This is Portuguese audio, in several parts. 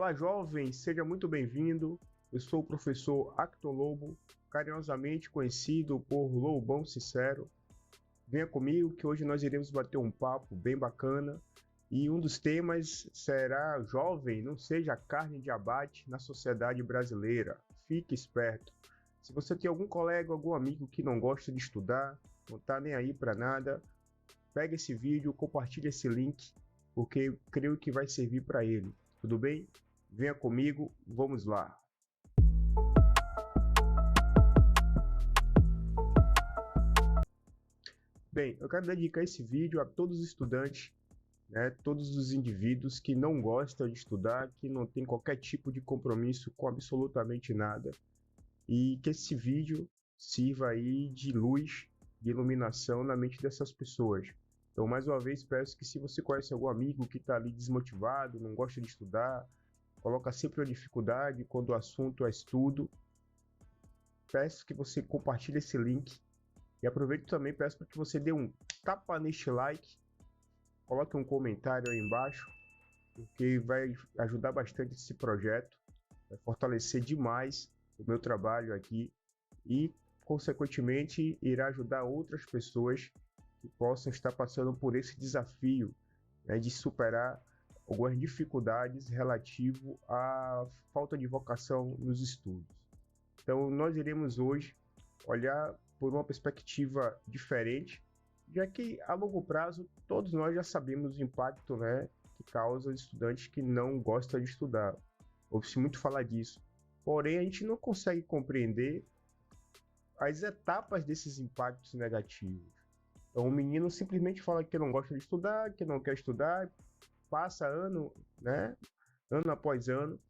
Olá, jovem, seja muito bem-vindo. Eu sou o professor Acton Lobo, carinhosamente conhecido por Lobão Sincero. Venha comigo que hoje nós iremos bater um papo bem bacana e um dos temas será jovem, não seja carne de abate na sociedade brasileira. Fique esperto. Se você tem algum colega, algum amigo que não gosta de estudar, não está nem aí para nada, pega esse vídeo, compartilha esse link, porque eu creio que vai servir para ele. Tudo bem? Venha comigo, vamos lá. Bem, eu quero dedicar esse vídeo a todos os estudantes, todos os indivíduos que não gostam de estudar, que não tem qualquer tipo de compromisso com absolutamente nada, e que esse vídeo sirva aí de luz, de iluminação na mente dessas pessoas. Então, mais uma vez, peço que se você conhece algum amigo que está ali desmotivado, não gosta de estudar, coloca sempre uma dificuldade quando o assunto é estudo, peço que você compartilhe esse link e aproveito também, peço para que você dê um tapa neste like, coloque um comentário aí embaixo, porque vai ajudar bastante esse projeto, vai fortalecer demais o meu trabalho aqui e, consequentemente, irá ajudar outras pessoas que possam estar passando por esse desafio, de superar algumas dificuldades relativo à falta de vocação nos estudos. Então, nós iremos hoje olhar por uma perspectiva diferente, já que a longo prazo todos nós já sabemos o impacto, que causa os estudantes que não gostam de estudar. Ouve-se muito falar disso. Porém, a gente não consegue compreender as etapas desses impactos negativos. Então, o menino simplesmente fala que não gosta de estudar, que não quer estudar, passa ano após ano,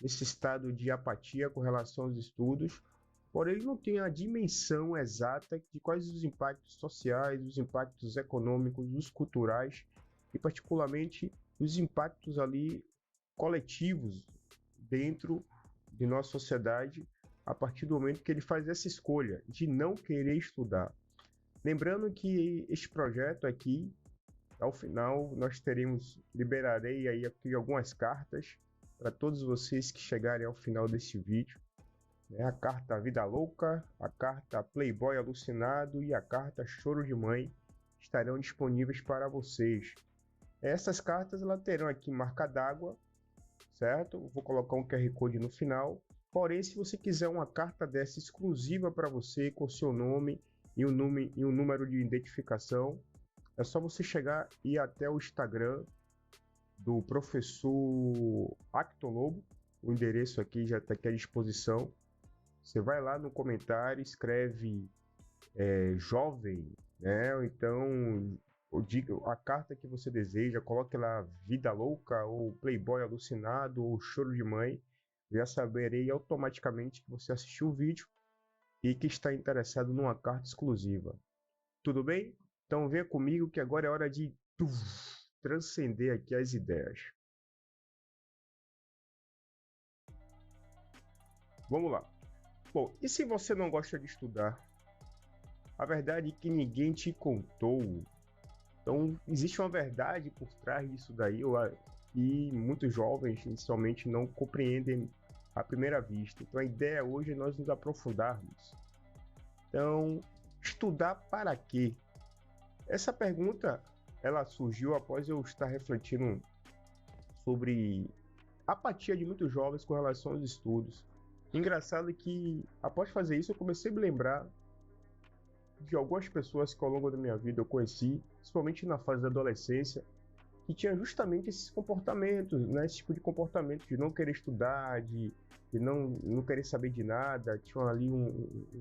nesse estado de apatia com relação aos estudos, porém ele não tem a dimensão exata de quais os impactos sociais, os impactos econômicos, os culturais e particularmente os impactos ali coletivos dentro de nossa sociedade a partir do momento que ele faz essa escolha de não querer estudar. Lembrando que este projeto aqui, ao final, nós liberarei aí aqui algumas cartas para todos vocês que chegarem ao final desse vídeo. A carta Vida Louca, a carta Playboy Alucinado e a carta Choro de Mãe estarão disponíveis para vocês. Essas cartas elas terão aqui marca d'água, certo? Vou colocar um QR Code no final. Porém, se você quiser uma carta dessa exclusiva para você, com seu nome e um número de identificação, é só você chegar e ir até o Instagram do professor Acton Lobo. O endereço aqui já está aqui à disposição. Você vai lá no comentário, escreve jovem, ou então a carta que você deseja, coloque lá Vida Louca, ou Playboy Alucinado, ou Choro de Mãe. Já saberei automaticamente que você assistiu o vídeo e que está interessado numa carta exclusiva. Tudo bem? Então venha comigo que agora é hora de transcender aqui as ideias. Vamos lá. Bom, e se você não gosta de estudar? A verdade é que ninguém te contou. Então existe uma verdade por trás disso daí e muitos jovens inicialmente não compreendem à primeira vista. Então a ideia hoje é nós nos aprofundarmos. Então, estudar para quê? Essa pergunta ela surgiu após eu estar refletindo sobre a apatia de muitos jovens com relação aos estudos. Engraçado que após fazer isso eu comecei a me lembrar de algumas pessoas que ao longo da minha vida eu conheci, principalmente na fase da adolescência, que tinha justamente esses comportamentos, esse tipo de comportamento de não querer estudar, de não querer saber de nada, tinham ali um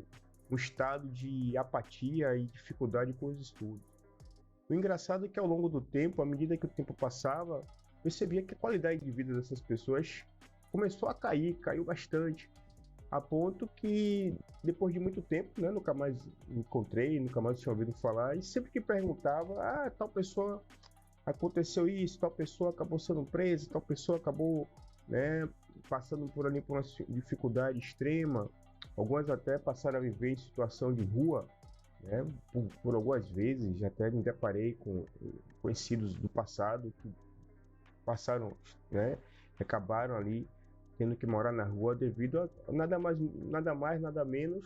estado de apatia e dificuldade com os estudos. O engraçado é que ao longo do tempo, à medida que o tempo passava, percebia que a qualidade de vida dessas pessoas começou a caiu bastante, a ponto que depois de muito tempo, nunca mais encontrei, nunca mais tinha ouvido falar, e sempre que perguntava, tal pessoa aconteceu isso, tal pessoa acabou sendo presa, tal pessoa acabou passando por uma dificuldade extrema, algumas até passaram a viver em situação de rua, por algumas vezes, até me deparei com conhecidos do passado que passaram acabaram ali tendo que morar na rua devido a nada mais, nada menos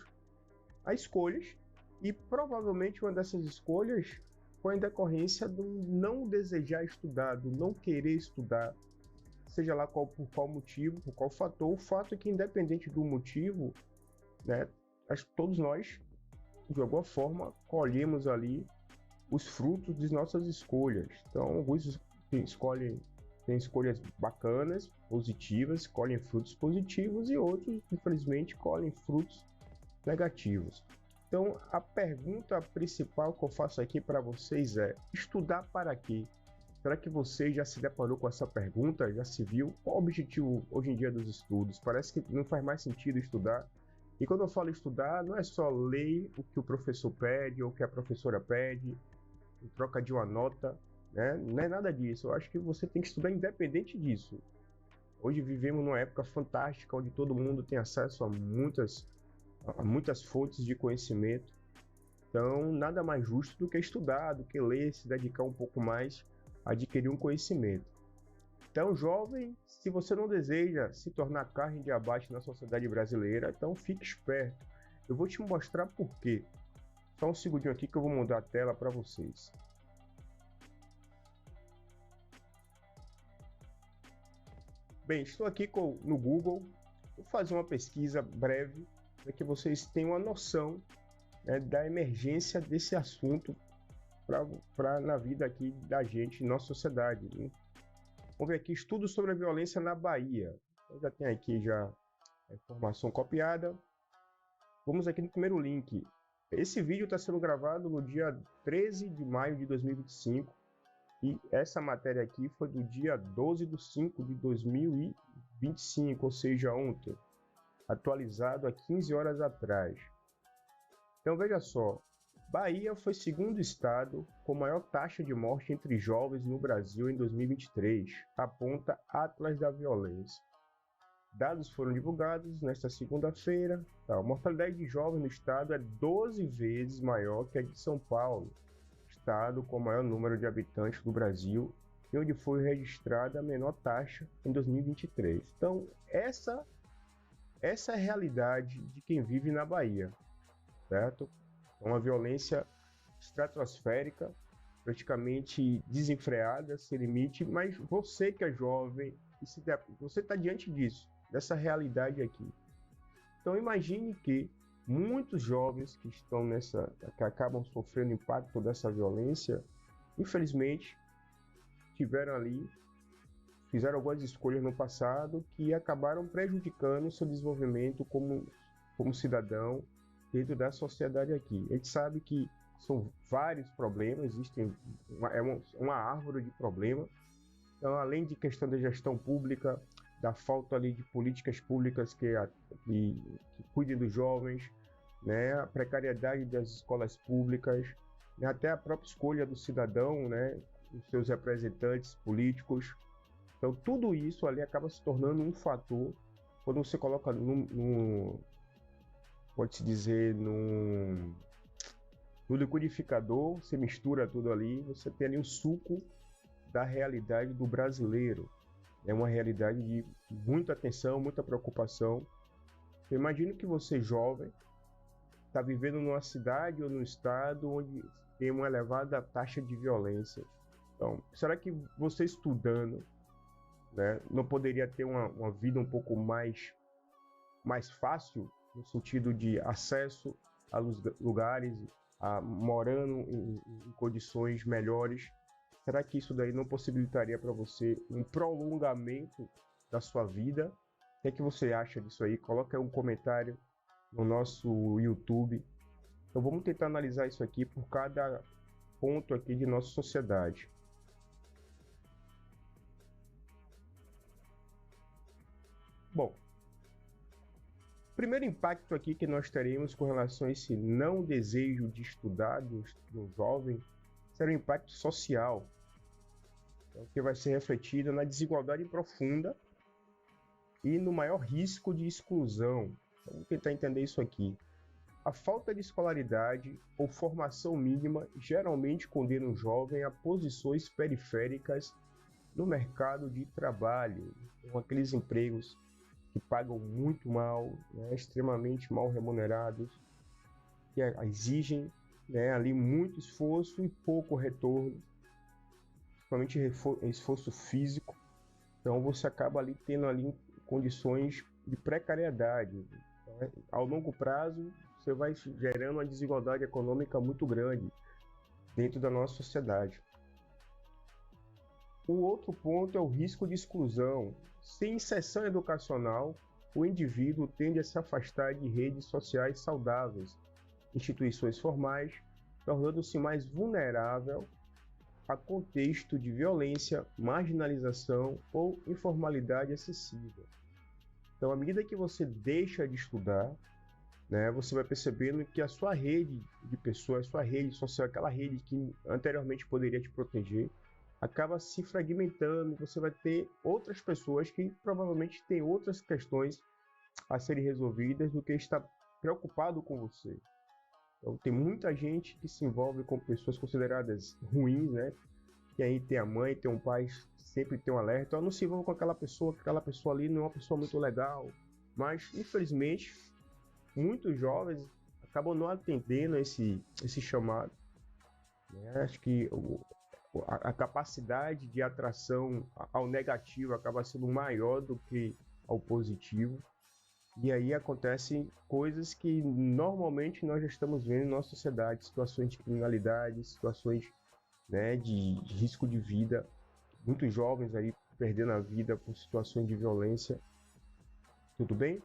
a escolhas, e provavelmente uma dessas escolhas foi em decorrência do não desejar estudar, do não querer estudar, seja lá por qual motivo, por qual fator. O fato é que, independente do motivo, né, todos nós, de alguma forma, colhemos ali os frutos de nossas escolhas. Então, alguns têm escolhas bacanas, positivas, colhem frutos positivos, e outros, infelizmente, colhem frutos negativos. Então, a pergunta principal que eu faço aqui para vocês é: estudar para quê? Será que você já se deparou com essa pergunta? Já se viu? Qual o objetivo hoje em dia dos estudos? Parece que não faz mais sentido estudar. E quando eu falo estudar, não é só ler o que o professor pede ou o que a professora pede, em troca de uma nota, né? Não é nada disso. Eu acho que você tem que estudar independente disso. Hoje vivemos numa época fantástica, onde todo mundo tem acesso a muitas fontes de conhecimento. Então, nada mais justo do que estudar, do que ler, se dedicar um pouco mais a adquirir um conhecimento. Então, jovem, se você não deseja se tornar carne de abate na sociedade brasileira, então fique esperto. Eu vou te mostrar por quê. Só um segundinho aqui que eu vou mudar a tela para vocês. Bem, estou aqui no Google. Vou fazer uma pesquisa breve para que vocês tenham uma noção, né, da emergência desse assunto na vida aqui da gente, nossa sociedade, né? Vamos ver aqui: estudos sobre a violência na Bahia. Eu já tenho aqui já a informação copiada. Vamos aqui no primeiro link. Esse vídeo está sendo gravado no dia 13 de maio de 2025 e essa matéria aqui foi do dia 12 de 5 de 2025, ou seja, ontem, atualizado há 15 horas atrás. Então veja só, Bahia foi segundo estado com maior taxa de morte entre jovens no Brasil em 2023, aponta Atlas da Violência. Dados foram divulgados nesta segunda-feira. A mortalidade de jovens no estado é 12 vezes maior que a de São Paulo, estado com o maior número de habitantes do Brasil e onde foi registrada a menor taxa em 2023. Então, essa é a realidade de quem vive na Bahia, certo? É uma violência estratosférica, praticamente desenfreada, sem limite, mas você que é jovem, você está diante disso, dessa realidade aqui. Então imagine que muitos jovens que estão que acabam sofrendo impacto dessa violência, infelizmente, fizeram algumas escolhas no passado que acabaram prejudicando o seu desenvolvimento como cidadão dentro da sociedade aqui. A gente sabe que são vários problemas, existem uma árvore de problemas. Então, além de questão da gestão pública, da falta ali de políticas públicas que cuidem dos jovens, né, a precariedade das escolas públicas, né, até a própria escolha do cidadão, né, os seus representantes políticos. Então, tudo isso ali acaba se tornando um fator quando você coloca pode-se dizer, no liquidificador, você mistura tudo ali, você tem ali um suco da realidade do brasileiro. É uma realidade de muita atenção, muita preocupação. Eu imagino que você, jovem, está vivendo numa cidade ou num estado onde tem uma elevada taxa de violência. Então, será que você estudando, né, não poderia ter uma vida um pouco mais fácil, no sentido de acesso a lugares, morando em condições melhores? Será que isso daí não possibilitaria para você um prolongamento da sua vida? O que é que você acha disso aí? Coloca aí um comentário no nosso YouTube. Então vamos tentar analisar isso aqui por cada ponto aqui de nossa sociedade. Bom, o primeiro impacto aqui que nós teremos com relação a esse não desejo de estudar do jovem será o impacto social, que vai ser refletido na desigualdade profunda e no maior risco de exclusão. Vamos tentar entender isso aqui. A falta de escolaridade ou formação mínima geralmente condena o jovem a posições periféricas no mercado de trabalho. Então, aqueles empregos que pagam muito mal, né, extremamente mal remunerados, que exigem, né, ali muito esforço e pouco retorno, principalmente esforço físico. Então você acaba ali tendo ali condições de precariedade. Então, ao longo prazo, você vai gerando uma desigualdade econômica muito grande dentro da nossa sociedade. O outro ponto é o risco de exclusão. Sem inserção educacional, o indivíduo tende a se afastar de redes sociais saudáveis, instituições formais, tornando-se mais vulnerável a contexto de violência, marginalização ou informalidade excessiva. Então, à medida que você deixa de estudar, né, você vai percebendo que a sua rede de pessoas, a sua rede social, aquela rede que anteriormente poderia te proteger, acaba se fragmentando. Você vai ter outras pessoas que provavelmente têm outras questões a serem resolvidas do que estar preocupado com você. Então, tem muita gente que se envolve com pessoas consideradas ruins, né? E aí tem a mãe, tem um pai, sempre tem um alerta. Então, não se envolva com aquela pessoa ali não é uma pessoa muito legal. Mas, infelizmente, muitos jovens acabam não atendendo esse chamado, né? Acho que a capacidade de atração ao negativo acaba sendo maior do que ao positivo. E aí acontecem coisas que normalmente nós já estamos vendo em nossa sociedade, situações de criminalidade, situações, né, de risco de vida, muitos jovens aí perdendo a vida por situações de violência. Tudo bem?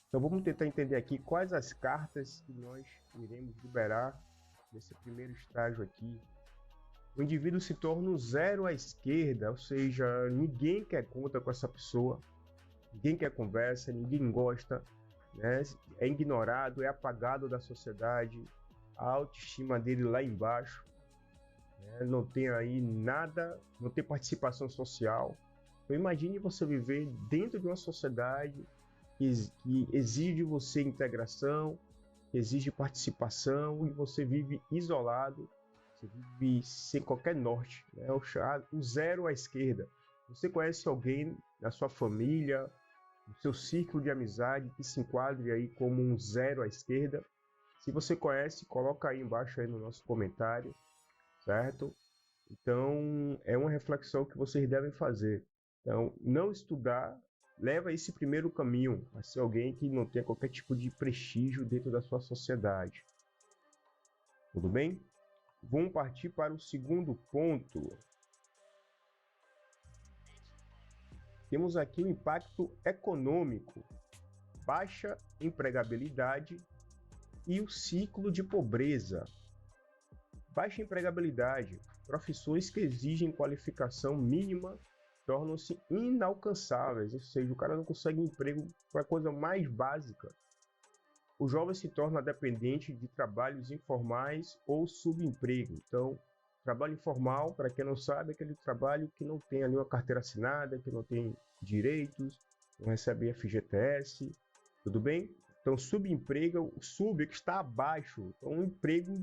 Então vamos tentar entender aqui quais as cartas que nós iremos liberar nesse primeiro estágio aqui. O indivíduo se torna um zero à esquerda, ou seja, ninguém quer conta com essa pessoa, ninguém quer conversa, ninguém gosta, né? É ignorado, é apagado da sociedade, a autoestima dele lá embaixo, né? Não tem aí nada, não tem participação social. Então imagine você viver dentro de uma sociedade que exige de você integração, exige participação, e você vive isolado, você vive sem qualquer norte, né? O zero à esquerda. Você conhece alguém da sua família, do seu círculo de amizade que se enquadre aí como um zero à esquerda? Se você conhece, coloca aí embaixo aí no nosso comentário, certo? Então, é uma reflexão que vocês devem fazer. Então, não estudar leva esse primeiro caminho a ser alguém que não tenha qualquer tipo de prestígio dentro da sua sociedade. Tudo bem? Vamos partir para o segundo ponto. Temos aqui o impacto econômico, baixa empregabilidade e o ciclo de pobreza. Baixa empregabilidade, profissões que exigem qualificação mínima tornam-se inalcançáveis, ou seja, o cara não consegue emprego para a coisa mais básica. O jovem se torna dependente de trabalhos informais ou subemprego. Então, trabalho informal, para quem não sabe, é aquele trabalho que não tem ali uma carteira assinada, que não tem direitos, não recebe FGTS, tudo bem? Então, subemprego, o sub é que está abaixo, então um emprego,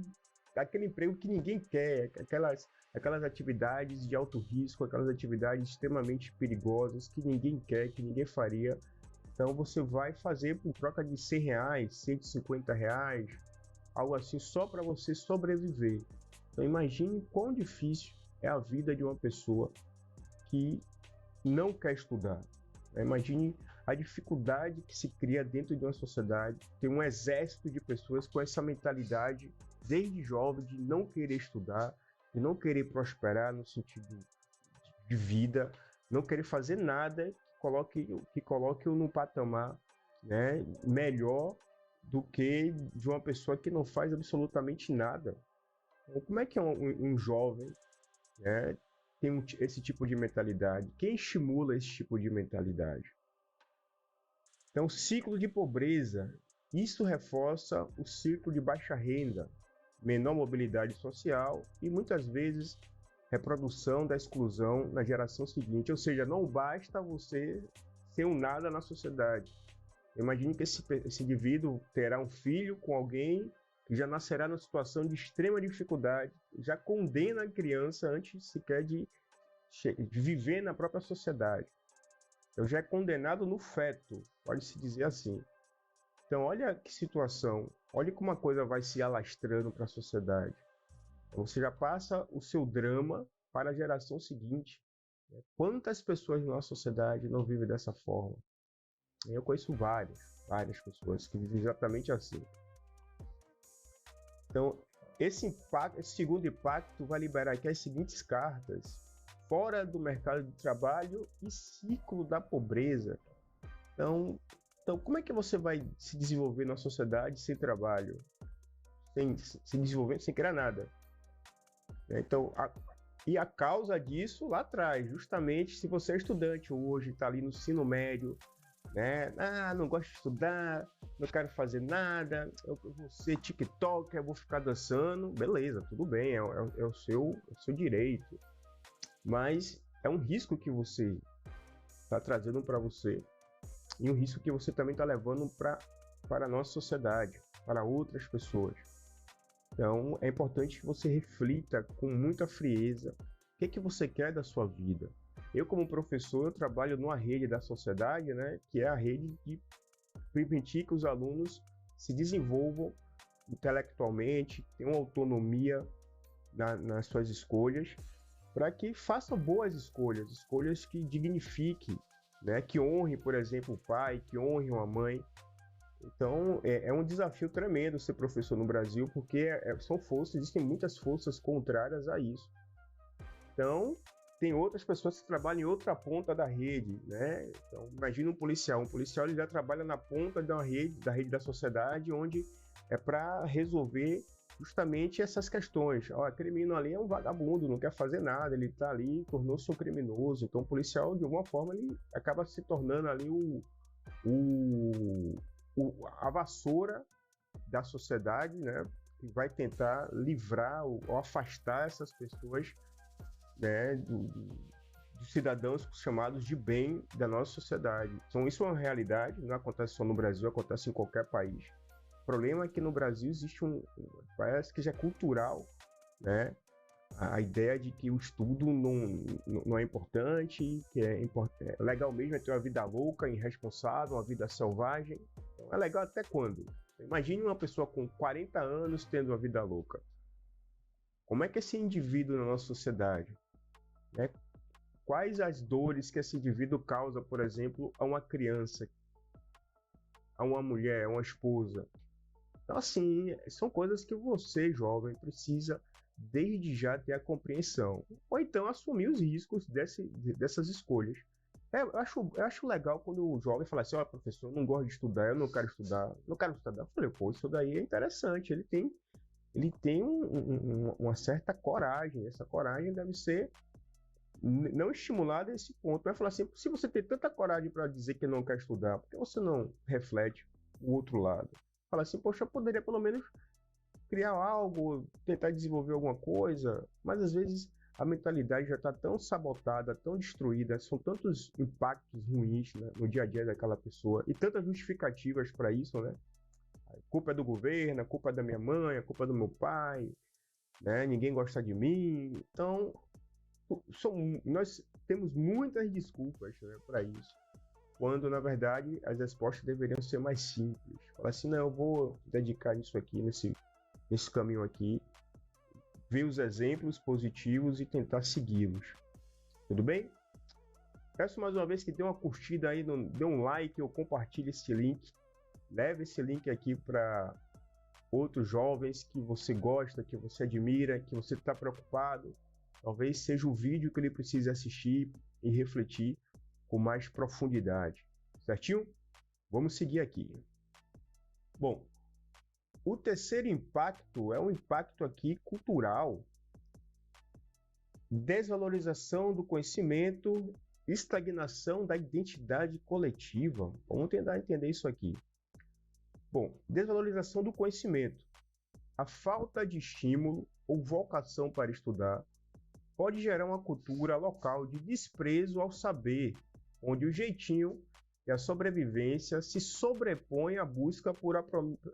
aquele emprego que ninguém quer, aquelas atividades de alto risco, aquelas atividades extremamente perigosas que ninguém quer, que ninguém faria. Então você vai fazer por troca de R$100, R$150, algo assim, só para você sobreviver. Então imagine quão difícil é a vida de uma pessoa que não quer estudar. Imagine a dificuldade que se cria dentro de uma sociedade, ter um exército de pessoas com essa mentalidade, desde jovem, de não querer estudar, de não querer prosperar no sentido de vida, não querer fazer nada que coloque-o num patamar, né, melhor do que de uma pessoa que não faz absolutamente nada. Então, como é que um jovem, né, tem esse tipo de mentalidade? Quem estimula esse tipo de mentalidade? Então, ciclo de pobreza. Isso reforça o ciclo de baixa renda, menor mobilidade social e muitas vezes reprodução da exclusão na geração seguinte. Ou seja, não basta você ser um nada na sociedade. Imagine que esse indivíduo terá um filho com alguém que já nascerá numa situação de extrema dificuldade, já condena a criança antes sequer de viver na própria sociedade. Então já é condenado no feto, pode-se dizer assim. Então olha que situação, olha como uma coisa vai se alastrando para a sociedade. Então, você já passa o seu drama para a geração seguinte. Quantas pessoas na nossa sociedade não vivem dessa forma? Eu conheço várias pessoas que vivem exatamente assim. Então, esse segundo impacto vai liberar aqui as seguintes cartas: fora do mercado de trabalho e ciclo da pobreza. Então, como é que você vai se desenvolver na sociedade sem trabalho? Sem se desenvolver, sem criar nada. Então, a causa disso lá atrás, justamente se você é estudante hoje, está ali no ensino médio, né? Não gosto de estudar, não quero fazer nada, eu vou ser TikToker, eu vou ficar dançando, beleza, tudo bem, é o seu direito. Mas é um risco que você está trazendo para você e um risco que você também está levando para a nossa sociedade, para outras pessoas. Então, é importante que você reflita com muita frieza o que você quer da sua vida. Eu, como professor, eu trabalho numa rede da sociedade, né, que é a rede de permitir que os alunos se desenvolvam intelectualmente, tenham autonomia nas suas escolhas, para que façam boas escolhas que dignifiquem, né, que honrem, por exemplo, o pai, que honrem a mãe. Então, é um desafio tremendo ser professor no Brasil, porque existem muitas forças contrárias a isso. Então, tem outras pessoas que trabalham em outra ponta da rede, né? Então, imagina um policial ele já trabalha na ponta da rede da sociedade, onde é para resolver justamente essas questões. O criminoso ali é um vagabundo, não quer fazer nada, ele está ali, tornou-se um criminoso. Então, o policial, de alguma forma, ele acaba se tornando ali a vassoura da sociedade, né, que vai tentar livrar ou afastar essas pessoas, né, dos cidadãos chamados de bem da nossa sociedade. Então, isso é uma realidade, não acontece só no Brasil, acontece em qualquer país. O problema é que no Brasil existe parece que já é cultural, né, a ideia de que o estudo não é importante, que legal mesmo é ter uma vida louca, irresponsável, uma vida selvagem. Então, é legal até quando? Imagine uma pessoa com 40 anos tendo uma vida louca. Como é que esse indivíduo na nossa sociedade? Né? Quais as dores que esse indivíduo causa, por exemplo, a uma criança, a uma mulher, a uma esposa? Então, assim, são coisas que você, jovem, precisa desde já ter a compreensão, ou então assumir os riscos dessas escolhas. Eu acho legal quando o jovem fala assim: professor, eu não gosto de estudar, eu não quero estudar. Eu falei, pô, isso daí é interessante, ele tem uma certa coragem, essa coragem deve ser não estimulada a esse ponto. Vai falar assim: se você tem tanta coragem para dizer que não quer estudar, por que você não reflete o outro lado? Fala assim: poxa, eu poderia pelo menos criar algo, tentar desenvolver alguma coisa, mas às vezes a mentalidade já está tão sabotada, tão destruída, são tantos impactos ruins, né, no dia a dia daquela pessoa e tantas justificativas para isso, né? A culpa é do governo, a culpa é da minha mãe, a culpa é do meu pai, né? Ninguém gosta de mim. Então, nós temos muitas desculpas, né, para isso, quando na verdade as respostas deveriam ser mais simples. Falar assim: não, eu vou dedicar isso aqui nesse caminho aqui, ver os exemplos positivos e tentar segui-los. Tudo bem? Peço mais uma vez que dê uma curtida aí, dê um like ou compartilhe esse link. Leve esse link aqui para outros jovens que você gosta, que você admira, que você está preocupado. Talvez seja o vídeo que ele precise assistir e refletir com mais profundidade. Certinho? Vamos seguir aqui. Bom, o terceiro impacto é um impacto aqui cultural. Desvalorização do conhecimento, estagnação da identidade coletiva. Vamos tentar entender isso aqui. Bom, desvalorização do conhecimento. A falta de estímulo ou vocação para estudar pode gerar uma cultura local de desprezo ao saber, onde o jeitinho e a sobrevivência se sobrepõem à busca por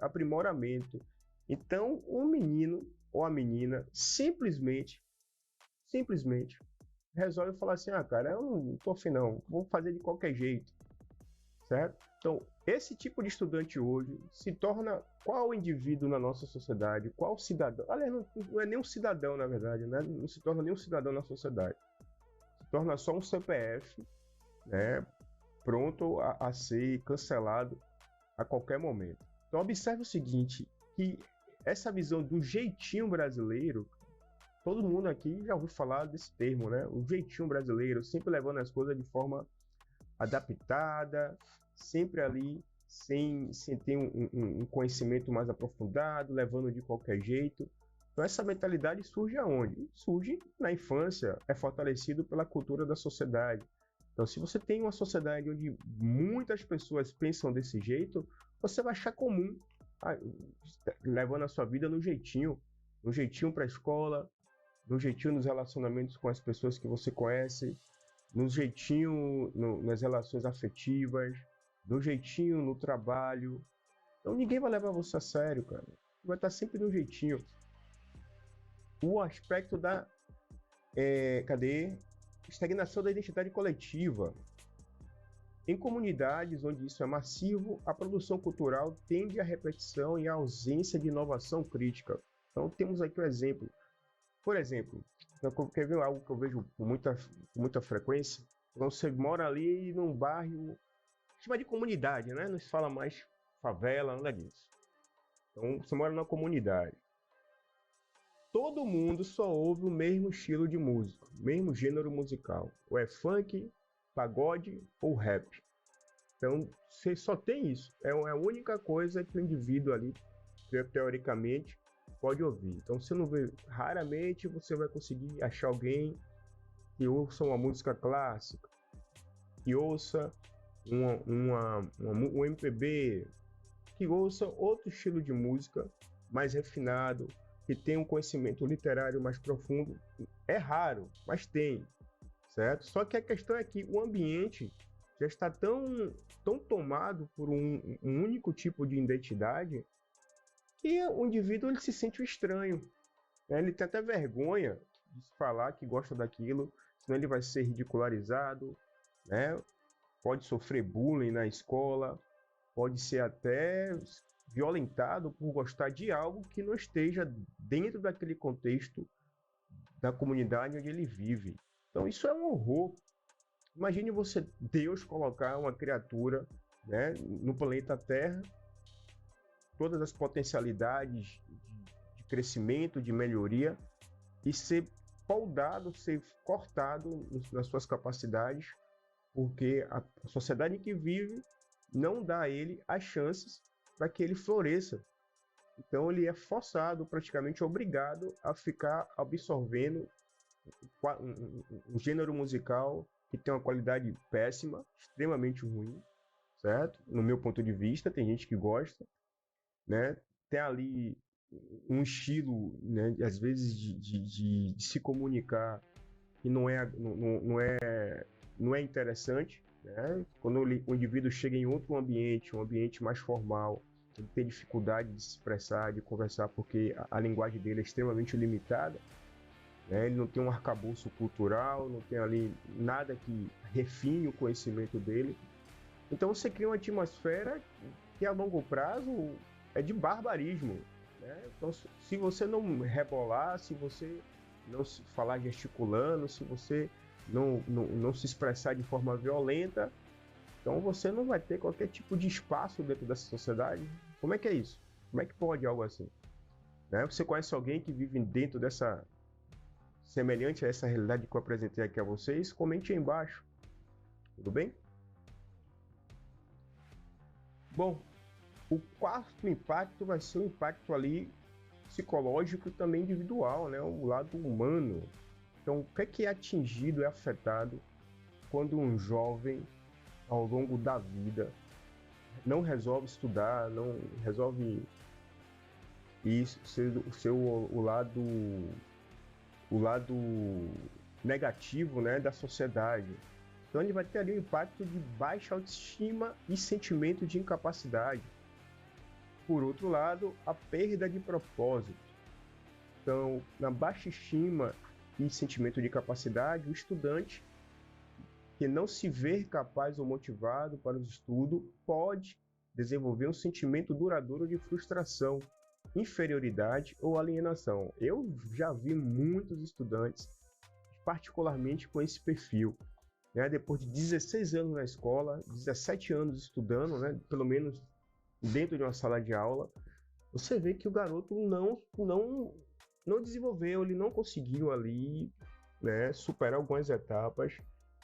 aprimoramento. Então, o menino ou a menina simplesmente resolve falar assim, cara, eu não tô afim não, vou fazer de qualquer jeito, certo? Então, esse tipo de estudante hoje se torna qual indivíduo na nossa sociedade, qual cidadão, aliás, não é nem um cidadão, na verdade, né? Não se torna nem um cidadão na sociedade, se torna só um CPF, né? Pronto a ser cancelado a qualquer momento. Então, observe o seguinte, que essa visão do jeitinho brasileiro, todo mundo aqui já ouviu falar desse termo, né? O jeitinho brasileiro, sempre levando as coisas de forma adaptada, sempre ali, sem ter um conhecimento mais aprofundado, levando de qualquer jeito. Então essa mentalidade surge aonde? Surge na infância, é fortalecido pela cultura da sociedade. Então se você tem uma sociedade onde muitas pessoas pensam desse jeito, você vai achar comum levando a sua vida no jeitinho para a escola, no jeitinho nos relacionamentos com as pessoas que você conhece, no jeitinho nas relações afetivas, no jeitinho no trabalho. Então ninguém vai levar você a sério, cara. Vai estar sempre no jeitinho. O aspecto da estagnação da identidade coletiva. Em comunidades onde isso é massivo, a produção cultural tende à repetição e à ausência de inovação crítica. Então temos aqui um exemplo. Por exemplo, quer ver algo que eu vejo com muita frequência? Quando você mora ali num bairro, chama de comunidade, né? Não se fala mais favela, nada disso. Então, você mora numa comunidade. Todo mundo só ouve o mesmo estilo de música, mesmo gênero musical. Ou é funk, pagode ou rap. Então, você só tem isso. É a única coisa que o indivíduo ali, teoricamente, pode ouvir. Então você não vê, raramente você vai conseguir achar alguém que ouça uma música clássica, que ouça um MPB, que ouça outro estilo de música mais refinado, que tenha um conhecimento literário mais profundo. É raro, mas tem, certo? Só que a questão é que o ambiente já está tão tomado por um único tipo de identidade que o indivíduo ele se sente estranho, né? Ele tem até vergonha de falar que gosta daquilo, senão ele vai ser ridicularizado, né? Pode sofrer bullying na escola, pode ser até violentado por gostar de algo que não esteja dentro daquele contexto da comunidade onde ele vive. Então isso é um horror. Imagine você, Deus, colocar uma criatura, né, no planeta Terra, todas as potencialidades de crescimento, de melhoria, e ser poldado, ser cortado nas suas capacidades, porque a sociedade em que vive não dá a ele as chances para que ele floresça. Então ele é forçado, praticamente obrigado a ficar absorvendo um gênero musical que tem uma qualidade péssima, extremamente ruim, certo? No meu ponto de vista, tem gente que gosta, né? Tem ali um estilo, né, às vezes de se comunicar que não é interessante, né? Quando o indivíduo chega em outro ambiente, um ambiente mais formal, ele tem dificuldade de se expressar, de conversar, porque a linguagem dele é extremamente limitada, né? Ele não tem um arcabouço cultural, não tem ali nada que refine o conhecimento dele. Então você cria uma atmosfera que a longo prazo é de barbarismo, né? Então, se você não rebolar, se você não falar gesticulando, se você não se expressar de forma violenta, então você não vai ter qualquer tipo de espaço dentro dessa sociedade. Como é que é isso? Como é que pode algo assim? Né? Você conhece alguém que vive dentro dessa semelhante a essa realidade que eu apresentei aqui a vocês? Comente aí embaixo. Tudo bem? Bom, o quarto impacto vai ser um impacto ali psicológico e também individual, né? O lado humano. Então, o que é atingido e afetado quando um jovem, ao longo da vida, não resolve estudar, não resolve isso, o lado negativo, né, da sociedade. Então ele vai ter ali um impacto de baixa autoestima e sentimento de incapacidade. Por outro lado, a perda de propósito. Então, na baixa estima e sentimento de capacidade, o estudante que não se vê capaz ou motivado para o estudo pode desenvolver um sentimento duradouro de frustração, inferioridade ou alienação. Eu já vi muitos estudantes, particularmente com esse perfil, né? Depois de 16 anos na escola, 17 anos estudando, né? Pelo menos dentro de uma sala de aula, você vê que o garoto não desenvolveu, ele não conseguiu ali, né, superar algumas etapas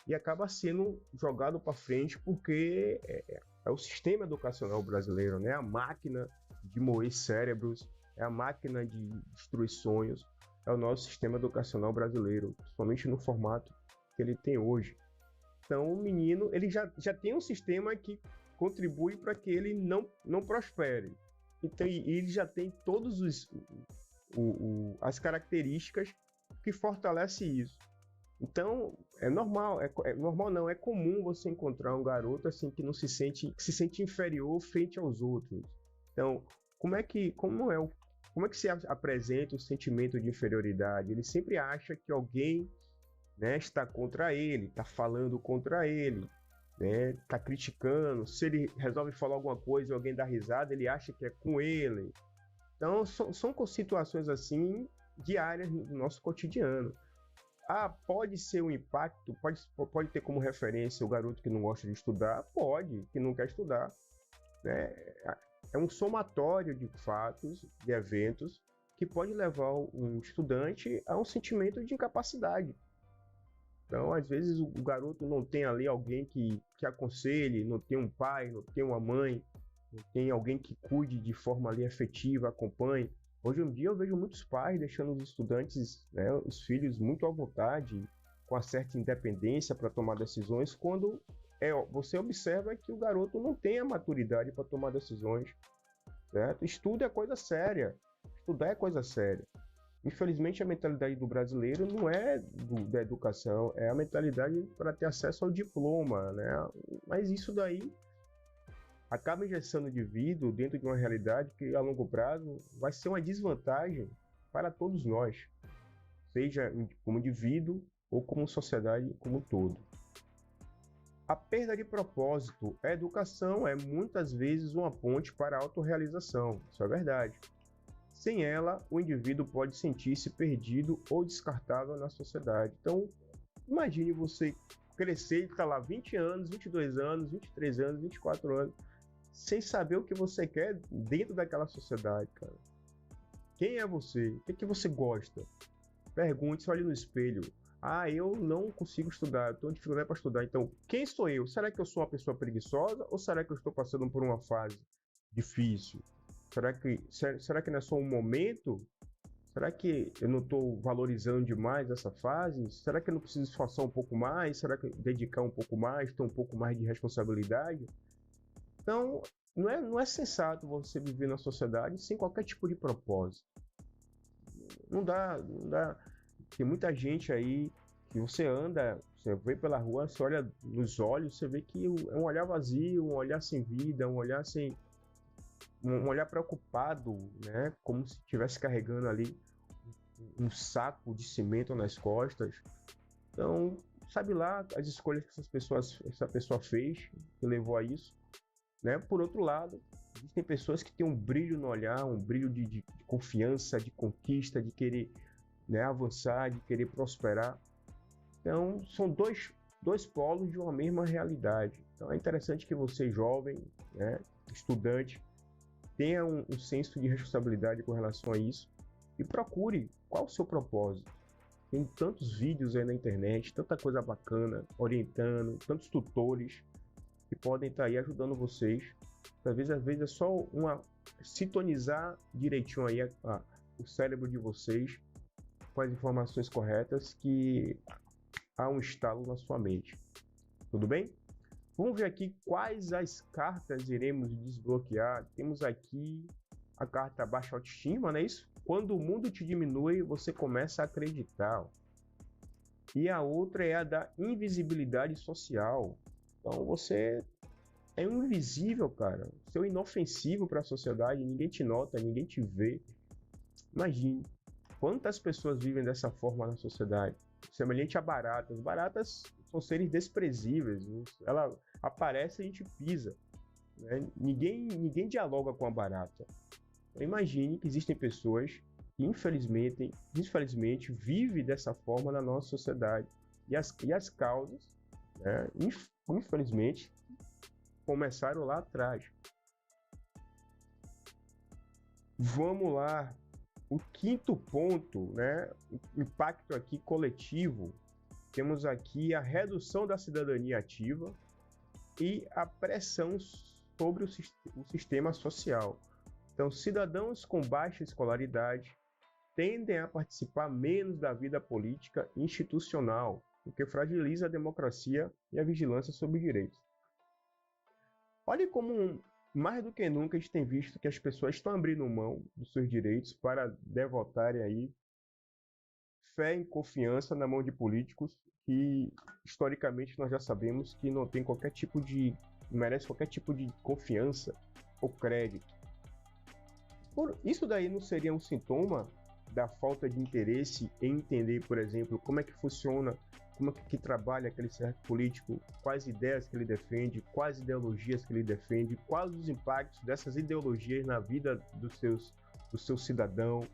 e acaba sendo jogado para frente porque é o sistema educacional brasileiro, né? A máquina de moer cérebros, é a máquina de destruir sonhos, é o nosso sistema educacional brasileiro, principalmente no formato que ele tem hoje. Então, o menino ele já tem um sistema que contribui para que ele não prospere. Então, ele já tem todos as características que fortalecem isso. Então, é normal não, é comum você encontrar um garoto assim que se sente inferior frente aos outros. Então, como é que se apresenta o sentimento de inferioridade? Ele sempre acha que alguém, né, está contra ele, está falando contra ele, né, está criticando. Se ele resolve falar alguma coisa e alguém dá risada, ele acha que é com ele. Então, são situações assim diárias no nosso cotidiano. Pode ser um impacto, pode ter como referência o garoto que não gosta de estudar, pode, que não quer estudar, né? É um somatório de fatos, de eventos, que pode levar um estudante a um sentimento de incapacidade. Então, às vezes, o garoto não tem ali alguém que aconselhe, não tem um pai, não tem uma mãe, não tem alguém que cuide de forma ali efetiva, acompanhe. Hoje em dia eu vejo muitos pais deixando os estudantes, né, os filhos muito à vontade, com uma certa independência para tomar decisões, quando você observa que o garoto não tem a maturidade para tomar decisões, certo? Estudo é coisa séria, estudar é coisa séria. Infelizmente a mentalidade do brasileiro não é da educação, é a mentalidade para ter acesso ao diploma, né? Mas isso daí acaba injeção de indivíduo dentro de uma realidade que a longo prazo vai ser uma desvantagem para todos nós, seja como indivíduo ou como sociedade como um todo. A perda de propósito. A educação é muitas vezes uma ponte para a autorrealização, isso é verdade. Sem ela, o indivíduo pode sentir-se perdido ou descartável na sociedade. Então, imagine você crescer e estar lá 20 anos, 22 anos, 23 anos, 24 anos, sem saber o que você quer dentro daquela sociedade, cara. Quem é você? O que você gosta? Pergunte, olhe no espelho. Eu não consigo estudar, eu tenho dificuldade para estudar. Então, quem sou eu? Será que eu sou uma pessoa preguiçosa ou será que eu estou passando por uma fase difícil? Será que não é só um momento? Será que eu não estou valorizando demais essa fase? Será que eu não preciso esforçar um pouco mais? Será que dedicar um pouco mais, ter um pouco mais de responsabilidade? Então, não é sensato você viver na sociedade sem qualquer tipo de propósito. Não dá. Tem muita gente aí que você anda, você vê pela rua, você olha nos olhos, você vê que é um olhar vazio, um olhar sem vida, um olhar preocupado, né? Como se estivesse carregando ali um saco de cimento nas costas. Então, sabe lá as escolhas que essa pessoa fez, que levou a isso. Né? Por outro lado, existem pessoas que têm um brilho no olhar, um brilho de confiança, de conquista, de querer, né, avançar, de querer prosperar. Então, são dois polos de uma mesma realidade. Então, é interessante que você, jovem, né, estudante, tenha um senso de responsabilidade com relação a isso e procure qual o seu propósito. Tem tantos vídeos aí na internet, tanta coisa bacana, orientando, tantos tutores que podem estar aí ajudando vocês. Às vezes é só sintonizar direitinho aí o cérebro de vocês com as informações corretas que há um estalo na sua mente. Tudo bem? Vamos ver aqui quais as cartas iremos desbloquear. Temos aqui a carta baixa autoestima, não é isso? Quando o mundo te diminui, você começa a acreditar. E a outra é a da invisibilidade social. Então você é um invisível, cara. Você é inofensivo para a sociedade, ninguém te nota, ninguém te vê. Imagine. Quantas pessoas vivem dessa forma na sociedade? Semelhante a baratas. Baratas são seres desprezíveis. Ela aparece e a gente pisa. Né? Ninguém dialoga com a barata. Então, imagine que existem pessoas que, infelizmente, vivem dessa forma na nossa sociedade. E as causas, né, infelizmente, começaram lá atrás. Vamos lá. O quinto ponto, né, impacto aqui coletivo, temos aqui a redução da cidadania ativa e a pressão sobre o sistema social. Então, cidadãos com baixa escolaridade tendem a participar menos da vida política e institucional, o que fragiliza a democracia e a vigilância sobre direitos. Olha como mais do que nunca a gente tem visto que as pessoas estão abrindo mão dos seus direitos para devotarem aí fé e confiança na mão de políticos que, historicamente, nós já sabemos que não merece qualquer tipo de confiança ou crédito. Isso daí não seria um sintoma da falta de interesse em entender, por exemplo, como é que funciona, como é que trabalha aquele certo político, quais ideias que ele defende, quais ideologias que ele defende, quais os impactos dessas ideologias na vida do seu cidadão.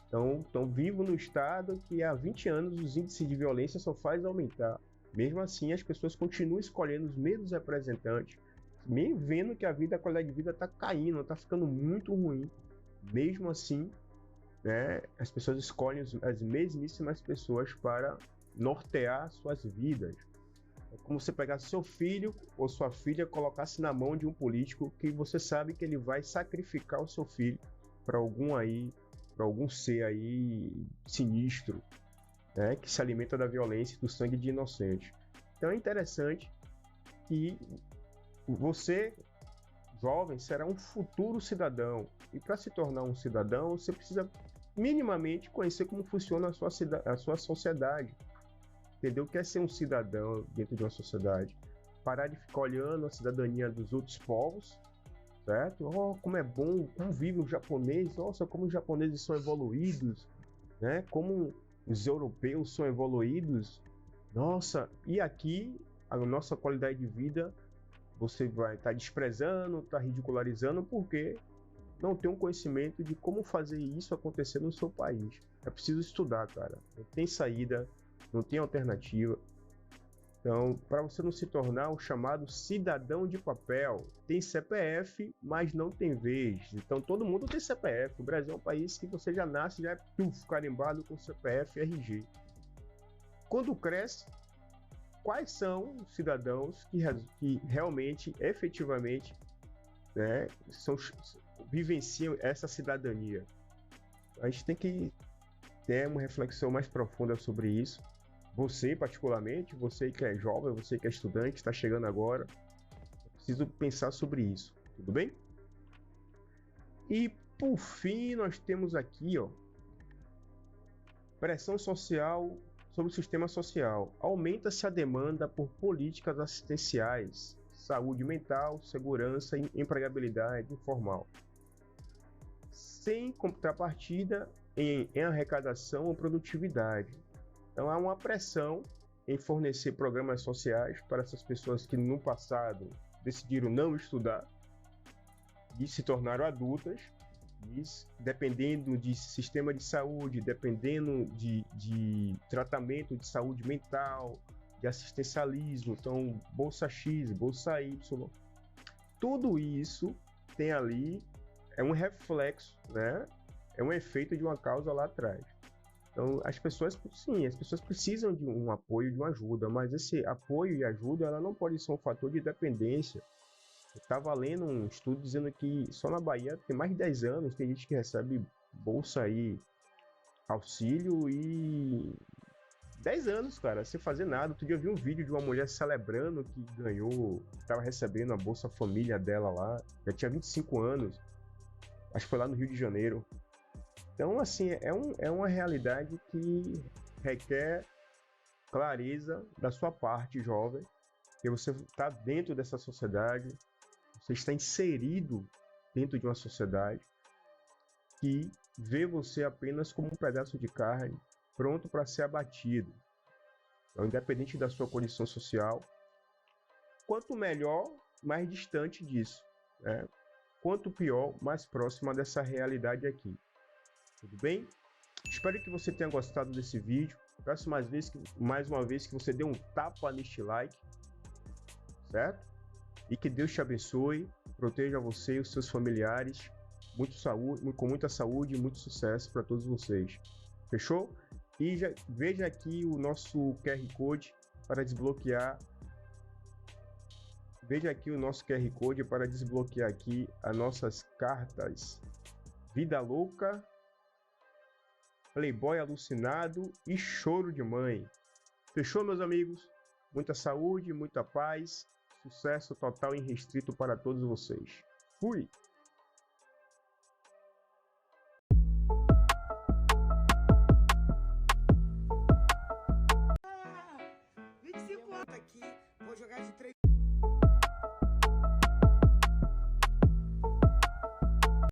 Então, vivo no estado que há 20 anos os índices de violência só faz aumentar. Mesmo assim, as pessoas continuam escolhendo os mesmos representantes, mesmo vendo que a qualidade de vida está caindo, está ficando muito ruim. Mesmo assim, né, as pessoas escolhem as mesmíssimas pessoas para nortear suas vidas. É como você pegasse seu filho ou sua filha, colocasse na mão de um político que você sabe que ele vai sacrificar o seu filho para algum ser aí sinistro, né, que se alimenta da violência e do sangue de inocentes. Então é interessante que você, jovem, será um futuro cidadão. E para se tornar um cidadão, você precisa minimamente conhecer como funciona a sua sociedade. Entender o que é ser um cidadão dentro de uma sociedade. Parar de ficar olhando a cidadania dos outros povos, certo? Oh, como é bom, como vive o japonês, nossa, como os japoneses são evoluídos, né? Como os europeus são evoluídos. Nossa, e aqui a nossa qualidade de vida você vai estar desprezando, estar ridicularizando, porque não tem um conhecimento de como fazer isso acontecer no seu país. É preciso estudar, cara. Não tem saída, não tem alternativa. Então, para você não se tornar o chamado cidadão de papel, tem CPF, mas não tem vez. Então, todo mundo tem CPF. O Brasil é um país que você já nasce, já é carimbado com CPF e RG. Quando cresce, quais são os cidadãos que realmente, efetivamente, né, vivenciam essa cidadania? A gente tem que ter uma reflexão mais profunda sobre isso. Você, particularmente, você que é jovem, você que é estudante, está chegando agora, é preciso pensar sobre isso, tudo bem? E, por fim, nós temos aqui, ó, pressão social sobre o sistema social. Aumenta-se a demanda por políticas assistenciais, saúde mental, segurança e empregabilidade informal, sem contrapartida em arrecadação ou produtividade. Então há uma pressão em fornecer programas sociais para essas pessoas que no passado decidiram não estudar e se tornaram adultas, e dependendo de sistema de saúde, dependendo de tratamento de saúde mental, de assistencialismo, então Bolsa X, Bolsa Y, tudo isso tem ali, é um reflexo, né? É um efeito de uma causa lá atrás. Então, as pessoas precisam de um apoio, de uma ajuda, mas esse apoio e ajuda, ela não pode ser um fator de dependência. Eu estava lendo um estudo dizendo que só na Bahia tem mais de 10 anos, tem gente que recebe bolsa aí, auxílio e 10 anos, cara, sem fazer nada. Outro dia eu vi um vídeo de uma mulher celebrando que ganhou, estava recebendo a Bolsa Família dela lá, já tinha 25 anos, acho que foi lá no Rio de Janeiro. Então, assim, é uma realidade que requer clareza da sua parte, jovem, que você está dentro dessa sociedade, você está inserido dentro de uma sociedade que vê você apenas como um pedaço de carne pronto para ser abatido. Então, independente da sua condição social, quanto melhor, mais distante disso, né? Quanto pior, mais próxima dessa realidade aqui. Tudo bem? Espero que você tenha gostado desse vídeo. Peço mais uma vez que você dê um tapa neste like, certo? E que Deus te abençoe, proteja você e os seus familiares, com muita saúde e muito sucesso para todos vocês. Fechou? E veja aqui o nosso QR Code para desbloquear. Veja aqui o nosso QR Code para desbloquear aqui as nossas cartas Vida Louca, Playboy Alucinado e Choro de Mãe. Fechou, meus amigos? Muita saúde, muita paz, sucesso total e irrestrito para todos vocês. Fui! Aqui, vou jogar de 3.